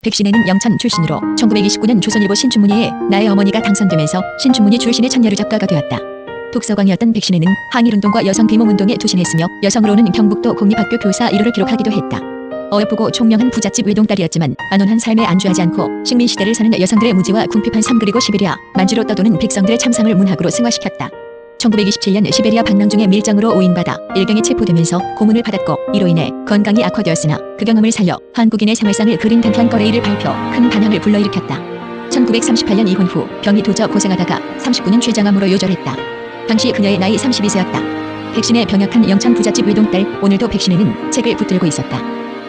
백신혜는 영천 출신으로 1929년 조선일보 신춘문예에 나의 어머니가 당선되면서 신춘문예 출신의 천녀류 작가가 되었다. 독서광이었던 백신혜는 항일운동과 여성비몽운동에 투신했으며 여성으로는 경북도 공립학교 교사 1호를 기록하기도 했다. 어여쁘고 총명한 부잣집 외동딸이었지만 안온한 삶에 안주하지 않고 식민시대를 사는 여성들의 무지와 궁핍한 삶 그리고 시베리아, 만주로 떠도는 백성들의 참상을 문학으로 승화시켰다. 1927년 시베리아 방랑중의 밀정으로 오인받아 일경에 체포되면서 고문을 받았고 이로 인해 건강이 악화되었으나 그 경험을 살려 한국인의 생활상을 그린 단편 거래일을 발표, 큰 반향을 불러일으켰다. 1938년 이혼 후 병이 도져 고생하다가 39년 췌장암으로 요절했다. 당시 그녀의 나이 32세였다. 백신의 병약한 영천 부잣집 외동딸, 오늘도 백신혜는 책을 붙들고 있었다.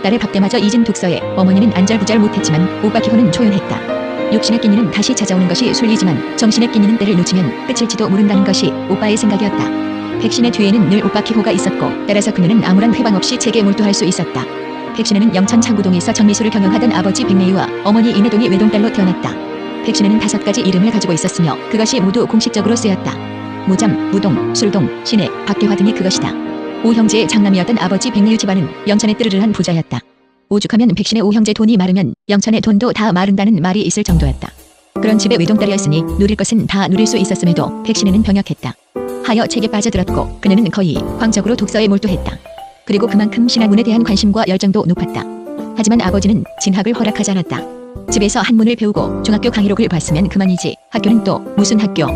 딸의 밥때마저 잊은 독서에 어머니는 안절부절 못했지만 오빠 기호는 초연했다. 육신의 끼니는 다시 찾아오는 것이 순리지만 정신의 끼니는 때를 놓치면 끝일지도 모른다는 것이 오빠의 생각이었다. 백신의 뒤에는 늘 오빠 기호가 있었고 따라서 그녀는 아무런 회방 없이 책에 몰두할 수 있었다. 백신혜는 영천 창구동에서 정미소를 경영하던 아버지 백내유와 어머니 이내동의 외동딸로 태어났다. 백신혜는 5가지 이름을 가지고 있었으며 그것이 모두 공식적으로 쓰였다. 무잠, 무동, 술동, 신혜, 박계화 등이 그것이다. 5형제의 장남이었던 아버지 백내유 집안은 영천의 뜨르르한 부자였다. 오죽하면 백신의 5형제 돈이 마르면 영천의 돈도 다 마른다는 말이 있을 정도였다. 그런 집의 외동딸이었으니 누릴 것은 다 누릴 수 있었음에도 백신혜는 병약했다. 하여 책에 빠져들었고 그녀는 거의 광적으로 독서에 몰두했다. 그리고 그만큼 신학문에 대한 관심과 열정도 높았다. 하지만 아버지는 진학을 허락하지 않았다. 집에서 한문을 배우고 중학교 강의록을 봤으면 그만이지 학교는 또 무슨 학교.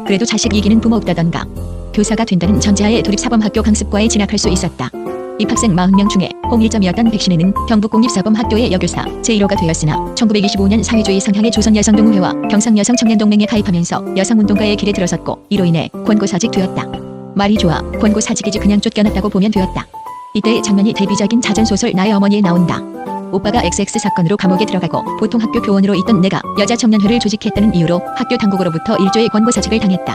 그래도 자식 이기는 부모 없다던가. 교사가 된다는 전제하에 도립사범학교 강습과에 진학할 수 있었다. 입학생 40명 중에 홍일점이었던 백신혜는 경북공립사범학교의 여교사 제1호가 되었으나 1925년 사회주의 성향의 조선여성동우회와 경상여성청년동맹에 가입하면서 여성운동가의 길에 들어섰고 이로 인해 권고사직 되었다. 말이 좋아 권고사직이지 그냥 쫓겨났다고 보면 되었다. 이때의 장면이 데뷔작인 자전소설 나의 어머니에 나온다. 오빠가 XX 사건으로 감옥에 들어가고 보통 학교 교원으로 있던 내가 여자청년회를 조직했다는 이유로 학교 당국으로부터 일조의 권고사직을 당했다.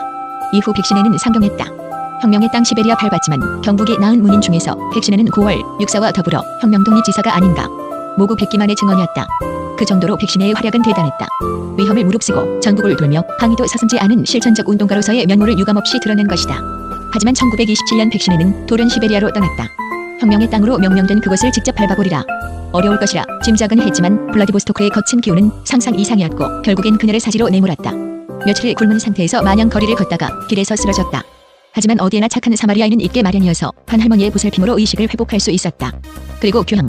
이후 백신혜는 상경했다. 혁명의 땅 시베리아 밟았지만 경북이 낳은 문인 중에서 백신혜는 9월 육사와 더불어 혁명동리 지사가 아닌가. 모구 백기만의 증언이었다. 그 정도로 백신혜의 활약은 대단했다. 위험을 무릅쓰고 전국을 돌며 항의도 서슴지 않은 실천적 운동가로서의 면모를 유감없이 드러낸 것이다. 하지만 1927년 백신혜는 돌연 시베리아로 떠났다. 혁명의 땅으로 명명된 그곳을 직접 밟아보리라. 어려울 것이라 짐작은 했지만 블라디보스토크의 거친 기후는 상상 이상이었고 결국엔 그녀를 사지로 내몰았다. 며칠을 굶은 상태에서 마냥 거리를 걷다가 길에서 쓰러졌다. 하지만 어디에나 착한 사마리아인은 있게 마련이어서 한할머니의 보살핌으로 의식을 회복할 수 있었다. 그리고 교황.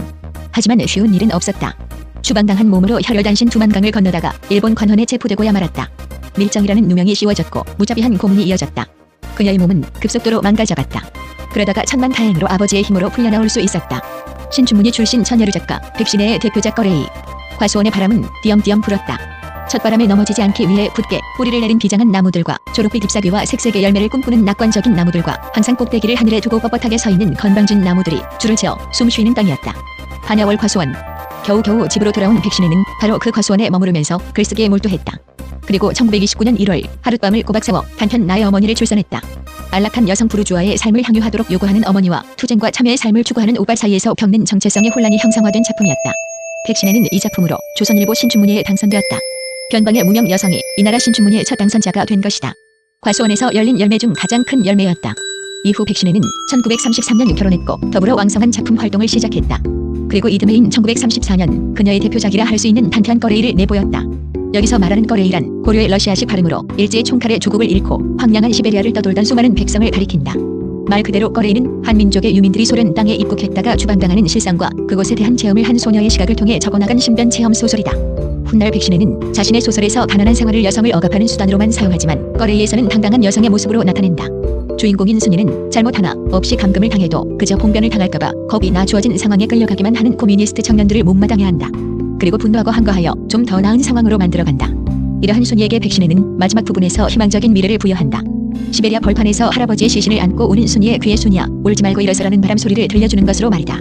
하지만 쉬운 일은 없었다. 추방당한 몸으로 혈혈단신 두만강을 건너다가 일본 관원에 체포되고야 말았다. 밀정이라는 누명이 씌워졌고 무자비한 고문이 이어졌다. 그녀의 몸은 급속도로 망가져갔다. 그러다가 천만다행으로 아버지의 힘으로 풀려나올 수 있었다. 신춘문예 출신 천녀류 작가 백신혜의 대표작 거래이. 과수원의 바람은 띄엄띄엄 불었다. 첫바람에 넘어지지 않기 위해 굳게 뿌리를 내린 비장한 나무들과 초록빛 잎사귀와 색색의 열매를 꿈꾸는 낙관적인 나무들과 항상 꼭대기를 하늘에 두고 뻣뻣하게 서 있는 건방진 나무들이 줄을 지어 숨 쉬는 땅이었다. 반야월 과수원. 겨우겨우 집으로 돌아온 백신혜는 바로 그 과수원에 머무르면서 글쓰기에 몰두했다. 그리고 1929년 1월 하룻밤을 꼬박 새워 단편 나의 어머니를 출선했다. 안락한 여성 부르주아의 삶을 향유하도록 요구하는 어머니와 투쟁과 참여의 삶을 추구하는 오빠 사이에서 겪는 정체성의 혼란이 형상화된 작품이었다. 백신혜는 이 작품으로 조선일보 신춘문예에 당선되었다. 변방의 무명 여성이 이 나라 신춘문예 첫 당선자가 된 것이다. 과수원에서 열린 열매 중 가장 큰 열매였다. 이후 백신혜는 1933년 결혼했고 더불어 왕성한 작품 활동을 시작했다. 그리고 이듬해인 1934년 그녀의 대표작이라 할 수 있는 단편 거래일을 내보였다. 여기서 말하는 거래이란 고려의 러시아식 발음으로 일제의 총칼에 조국을 잃고 황량한 시베리아를 떠돌던 수많은 백성을 가리킨다. 말 그대로 거래이는 한민족의 유민들이 소련 땅에 입국했다가 추방당하는 실상과 그곳에 대한 체험을 한 소녀의 시각을 통해 적어나간 신변 체험 소설이다. 훗날 백신혜는 자신의 소설에서 가난한 생활을 여성을 억압하는 수단으로만 사용하지만 거래이에서는 당당한 여성의 모습으로 나타낸다. 주인공인 순이는 잘못 하나 없이 감금을 당해도 그저 봉변을 당할까봐 겁이 나 주어진 상황에 끌려가기만 하는 코뮤니스트 청년들을 못마땅해 한다. 그리고 분노하고 한거하여 좀 더 나은 상황으로 만들어간다. 이러한 순이에게 백신혜는 마지막 부분에서 희망적인 미래를 부여한다. 시베리아 벌판에서 할아버지의 시신을 안고 우는 순이의 귀에 순이야 울지 말고 일어서라는 바람 소리를 들려주는 것으로 말이다.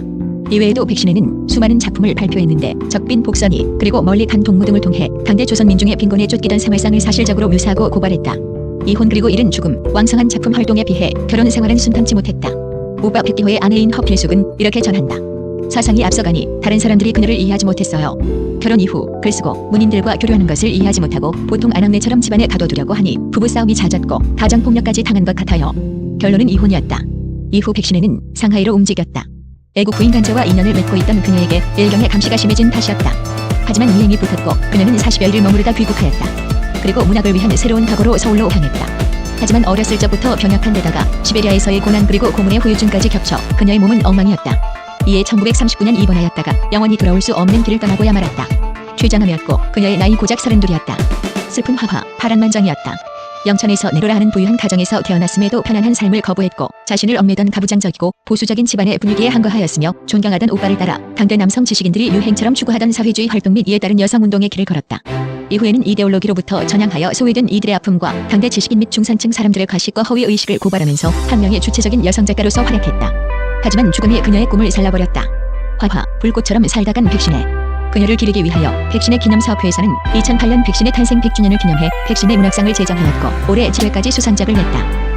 이외에도 백신혜는 수많은 작품을 발표했는데 적빈 복선이 그리고 멀리 간 동무 등을 통해 당대 조선민중의 빈곤에 쫓기던 생활상을 사실적으로 묘사하고 고발했다. 이혼 그리고 이른 죽음, 왕성한 작품 활동에 비해 결혼 생활은 순탄치 못했다. 오빠 백기호의 아내인 허필숙은 이렇게 전한다. 사상이 앞서가니 다른 사람들이 그녀를 이해하지 못했어요. 결혼 이후 글쓰고 문인들과 교류하는 것을 이해하지 못하고 보통 아낙네처럼 집안에 가둬두려고 하니 부부싸움이 잦았고 가정폭력까지 당한 것 같아요. 결론은 이혼이었다. 이후 백신혜는 상하이로 움직였다. 애국 부인 간제와 인연을 맺고 있던 그녀에게 일경의 감시가 심해진 탓이었다. 하지만 미행이 붙었고 그녀는 40여일을 머무르다 귀국하였다. 그리고 문학을 위한 새로운 각오로 서울로 향했다. 하지만 어렸을 적부터 병약한 데다가 시베리아에서의 고난 그리고 고문의 후유증까지 겹쳐 그녀의 몸은 엉망이었다. 이에 1939년 입원하였다가 영원히 돌아올 수 없는 길을 떠나고야 말았다. 최장암이었고 그녀의 나이 고작 32이었다. 슬픈 화화, 파란만장이었다. 영천에서 내로라 하는 부유한 가정에서 태어났음에도 편안한 삶을 거부했고 자신을 얽매던 가부장적이고 보수적인 집안의 분위기에 한거하였으며 존경하던 오빠를 따라 당대 남성 지식인들이 유행처럼 추구하던 사회주의 활동 및 이에 따른 여성운동의 길을 걸었다. 이후에는 이데올로기로부터 전향하여 소외된 이들의 아픔과 당대 지식인 및 중산층 사람들의 가식과 허위의식을 고발하면서 한 명의 주체적인 여성 작가로서 활약했다. 하지만 죽음이 그녀의 꿈을 살라버렸다. 화화, 불꽃처럼 살다간 백신혜. 그녀를 기리기 위하여 백신의 기념사업회에서는 2008년 백신의 탄생 100주년을 기념해 백신의 문학상을 제정하였고 올해 7회까지 수상작을 냈다.